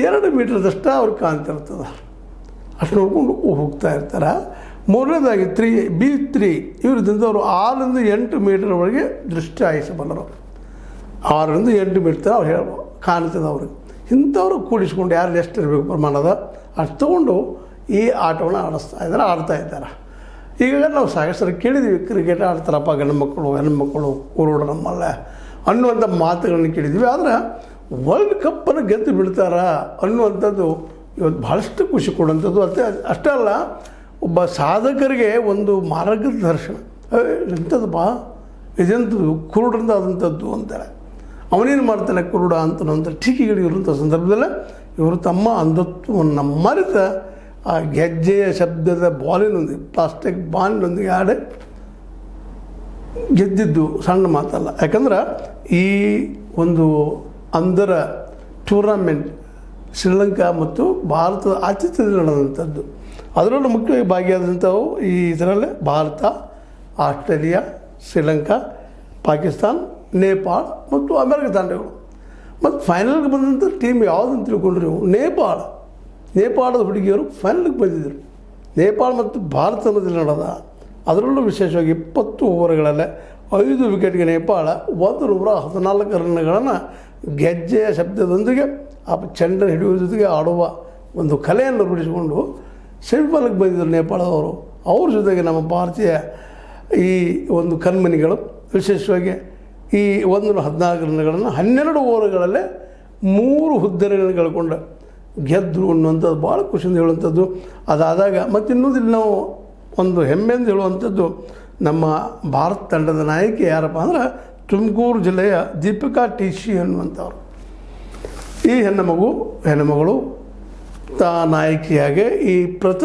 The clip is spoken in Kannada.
2 ಮೀಟರ್ದಷ್ಟು ಅವ್ರಿಗೆ ಕಾಣ್ತಿರ್ತದೆ. ಅಷ್ಟು ನೋಡ್ಕೊಂಡು ಹೋಗ್ತಾ ಇರ್ತಾರೆ. ಮೂರನೇದಾಗಿ B3 ಇವರಿಂದ ಅವರು 6ರಿಂದ 8 ಮೀಟರ್ವರೆಗೆ ದೃಷ್ಟಿ ಹಾಯಿಸಬಲ್ಲರು. 6ರಿಂದ 8 ಮೀಟರ್ ಅವ್ರು ಹೇಳ್ಬೋದು ಕಾಣ್ತದೆ ಅವ್ರಿಗೆ. ಇಂಥವ್ರು ಕೂಡಿಸ್ಕೊಂಡು ಯಾರು ಎಷ್ಟು ಇರಬೇಕು ಪ್ರಮಾಣದ ಅಷ್ಟು ತೊಗೊಂಡು ಈ ಆಟವನ್ನು ಆಡ್ತಾ ಇದ್ದಾರೆ. ಈಗ ನಾವು ಸಾಕಷ್ಟು ಕೇಳಿದ್ದೀವಿ, ಕ್ರಿಕೆಟ್ ಆಡ್ತಾರಪ್ಪ ಗಂಡು ಮಕ್ಕಳು ಹೆಣ್ಮಕ್ಕಳು ಕುರುಡು ನಮ್ಮಲ್ಲ ಅನ್ನುವಂಥ ಮಾತುಗಳನ್ನು ಕೇಳಿದ್ದೀವಿ. ಆದರೆ ವರ್ಲ್ಡ್ ಕಪ್ಪನ್ನು ಗೆದ್ದು ಬಿಡ್ತಾರ ಅನ್ನುವಂಥದ್ದು ಇವತ್ತು ಭಾಳಷ್ಟು ಖುಷಿ ಕೊಡುವಂಥದ್ದು. ಅಷ್ಟೇ ಅಲ್ಲ, ಒಬ್ಬ ಸಾಧಕರಿಗೆ ಒಂದು ಮಾರ್ಗದರ್ಶನ. ಎಂಥದ್ದು ಇದೆಂಥದ್ದು ಕುರುಡರಿಂದ ಆದಂಥದ್ದು ಅಂತಾರೆ. ಅವನೇನು ಮಾಡ್ತಾನೆ ಕುರುಡ ಅಂತ ಟೀಕೆಗಳು ಇರುವಂಥ ಸಂದರ್ಭದಲ್ಲೇ ಇವರು ತಮ್ಮ ಅಂಧತ್ವವನ್ನು ಮರೆತ ಆ ಗೆಜ್ಜೆಯ ಶಬ್ದದ ಬಾಲಿನೊಂದಿಗೆ ಪ್ಲಾಸ್ಟಿಕ್ ಬಾಲಿನೊಂದಿಗೆ ಆಡಿ ಗೆದ್ದಿದ್ದು ಸಣ್ಣ ಮಾತಲ್ಲ. ಯಾಕಂದ್ರೆ ಈ ಒಂದು ಅಂಧರ ಟೂರ್ನಮೆಂಟ್ ಶ್ರೀಲಂಕಾ ಮತ್ತು ಭಾರತದ ಆತಿಥ್ಯದಲ್ಲಿ ನಡೆದಂಥದ್ದು. ಅದರಲ್ಲೂ ಮುಖ್ಯವಾಗಿ ಭಾಗಿಯಾದಂಥವು ಈ ಇದರಲ್ಲೇ ಭಾರತ, ಆಸ್ಟ್ರೇಲಿಯಾ, ಶ್ರೀಲಂಕಾ, ಪಾಕಿಸ್ತಾನ, ನೇಪಾಳ ಮತ್ತು ಅಮೆರಿಕ ತಂಡಗಳು. ಮತ್ತು ಫೈನಲ್ಗೆ ಬಂದಂಥ ಟೀಮ್ ಯಾವುದಂತ ತಿಳ್ಕೊಂಡ್ರಿ ನೀವು? ನೇಪಾಳದ ಹುಡುಗಿಯರು ಫೈನಲ್ಗೆ ಬಂದಿದ್ದರು. ನೇಪಾಳ ಮತ್ತು ಭಾರತ ಮಧ್ಯದಲ್ಲಿ ನಡೆದ ಅದರಲ್ಲೂ ವಿಶೇಷವಾಗಿ 20 ಓವರ್ಗಳಲ್ಲೇ 5 ವಿಕೆಟ್ಗೆ ನೇಪಾಳ 114 ರನ್ಗಳನ್ನು ಗೆಜ್ಜೆಯ ಶಬ್ದದೊಂದಿಗೆ ಆ ಚೆಂಡನ್ನು ಹಿಡಿಯುವ ಜೊತೆಗೆ ಆಡುವ ಒಂದು ಕಲೆಯನ್ನು ರೂಢಿಸಿಕೊಂಡು ಸೆಮಿಫೈನಲ್ಗೆ ಬಂದಿದ್ದರು ನೇಪಾಳದವರು. ಅವ್ರ ಜೊತೆಗೆ ನಮ್ಮ ಭಾರತೀಯ ಈ ಒಂದು ಕಣ್ಮಣಿಗಳು ವಿಶೇಷವಾಗಿ ಈ 114 ರನ್ಗಳನ್ನು 12 ಓವರ್ಗಳಲ್ಲೇ 3 ಹುದ್ದೆಗಳನ್ನು ಕಳ್ಕೊಂಡು ಗೆದ್ದರು ಅನ್ನುವಂಥದ್ದು ಭಾಳ ಖುಷಿಯಿಂದ ಹೇಳುವಂಥದ್ದು. ಅದಾದಾಗ ಮತ್ತು ಇನ್ನೊಂದಿಲ್ಲ ನಾವು ಒಂದು ಹೆಮ್ಮೆಯಿಂದ ಹೇಳುವಂಥದ್ದು, ನಮ್ಮ ಭಾರತ ತಂಡದ ನಾಯಕಿ ಯಾರಪ್ಪ ಅಂದ್ರೆ ತುಮಕೂರು ಜಿಲ್ಲೆಯ ದೀಪಿಕಾ ಟಿ.ಸಿ ಅನ್ನುವಂಥವ್ರು. ಈ ಹೆಣ್ಣುಮಗಳು ನಾಯಕಿಯಾಗಿ ಈ